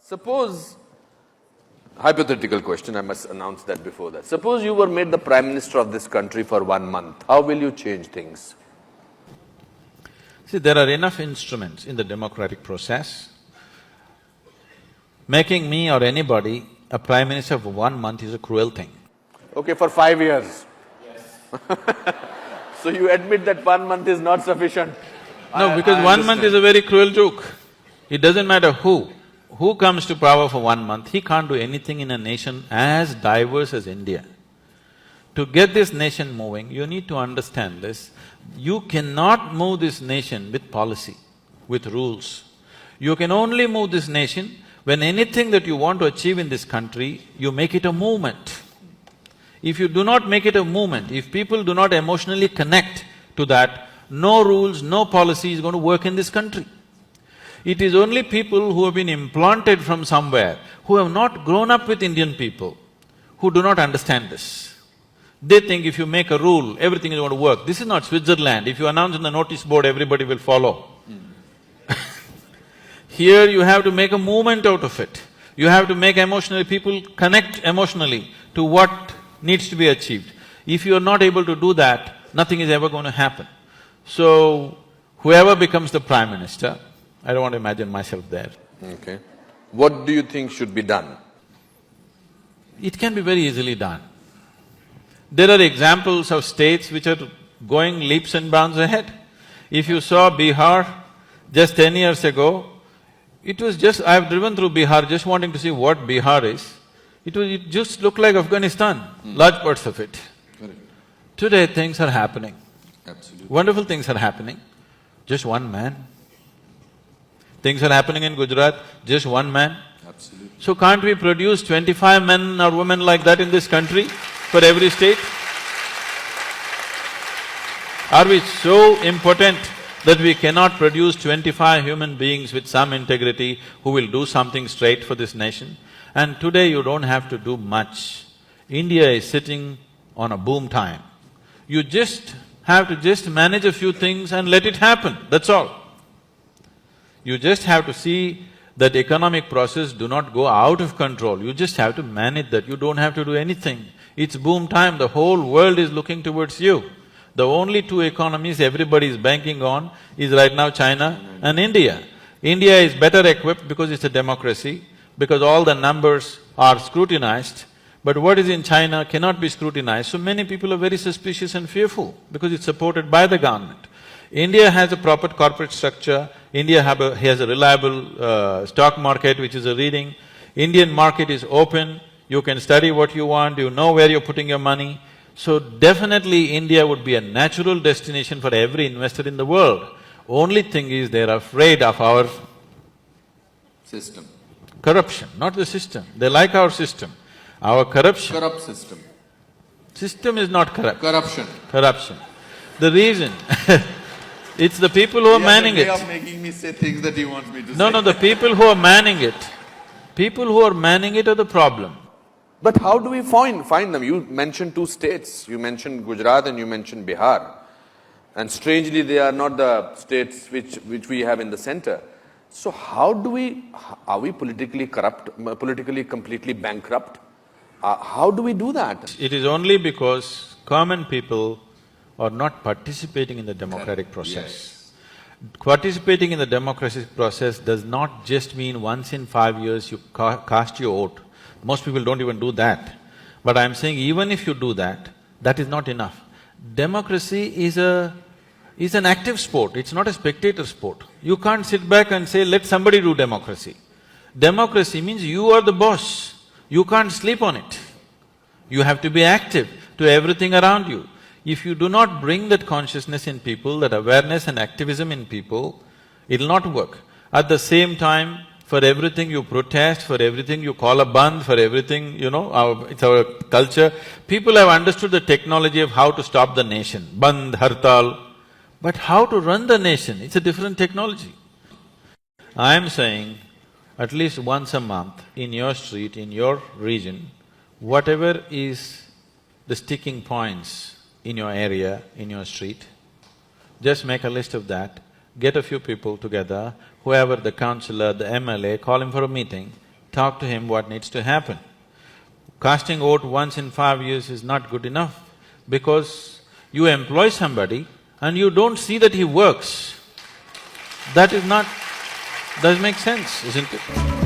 Suppose, hypothetical question, I must announce that before that. Suppose you were made the Prime Minister of this country for 1 month. How will you change things? See, there are enough instruments in the democratic process. Making me or anybody a Prime Minister for 1 month is a cruel thing. Okay, for 5 years. Yes. So you admit that 1 month is not sufficient? No, because 1 month is a very cruel joke. It doesn't matter who comes to power for 1 month, he can't do anything in a nation as diverse as India. To get this nation moving, you need to understand this. You cannot move this nation with policy, with rules. You can only move this nation when anything that you want to achieve in this country, you make it a movement. If you do not make it a movement, if people do not emotionally connect to that, no rules, no policy is going to work in this country. It is only people who have been implanted from somewhere, who have not grown up with Indian people, who do not understand this. They think if you make a rule, everything is going to work. This is not Switzerland. If you announce on the notice board, everybody will follow. Here you have to make a movement out of it. You have to make people connect emotionally to what needs to be achieved. If you are not able to do that, nothing is ever going to happen. So, whoever becomes the Prime Minister, I don't want to imagine myself there. Okay. What do you think should be done? It can be very easily done. There are examples of states which are going leaps and bounds ahead. If you saw Bihar just 10 years ago, it was just… I've driven through Bihar just wanting to see what Bihar is. It just looked like Afghanistan, large parts of it. Correct. Today things are happening. Absolutely. Wonderful things are happening. Just one man. Things are happening in Gujarat, just one man. Absolutely. So can't we produce 25 men or women like that in this country for every state? Are we so impotent that we cannot produce 25 human beings with some integrity who will do something straight for this nation? And today you don't have to do much. India is sitting on a boom time. You just have to manage a few things and let it happen, that's all. You just have to see that economic process do not go out of control, you just have to manage that, you don't have to do anything. It's boom time, the whole world is looking towards you. The only two economies everybody is banking on is right now China and India. India is better equipped because it's a democracy, because all the numbers are scrutinized, but what is in China cannot be scrutinized, so many people are very suspicious and fearful because it's supported by the government. India has a proper corporate structure, India has a reliable stock market which is a reading, Indian market is open, you can study what you want, you know where you're putting your money. So definitely India would be a natural destination for every investor in the world. Only thing is they're afraid of our System. corruption, not the system. They like our system. Our corruption… Corrupt system. System is not corrupt. Corruption. Corruption. The reason it's the people who are manning it. He has a way of making me say things that he wants me to say. No, the people who are manning it. People who are manning it are the problem. But how do we find them? You mentioned two states, you mentioned Gujarat and you mentioned Bihar. And strangely, they are not the states which we have in the center. So how do we… are we politically corrupt, politically completely bankrupt? How do we do that? It is only because common people are not participating in the democratic process. Yes. Participating in the democratic process does not just mean once in 5 years you cast your vote. Most people don't even do that. But I'm saying even if you do that, that is not enough. Democracy is an active sport, it's not a spectator sport. You can't sit back and say, let somebody do democracy. Democracy means you are the boss, you can't sleep on it. You have to be active to everything around you. If you do not bring that consciousness in people, that awareness and activism in people, it'll not work. At the same time, for everything you protest, for everything you call a bandh, for everything, it's our culture. People have understood the technology of how to stop the nation, bandh, hartal. But how to run the nation, it's a different technology. I'm saying, at least once a month, in your street, in your region, whatever is the sticking points in your area, in your street, just make a list of that, get a few people together, whoever the councillor, the MLA, call him for a meeting, talk to him what needs to happen. Casting vote once in 5 years is not good enough because you employ somebody and you don't see that he works. That is not… doesn't make sense, isn't it?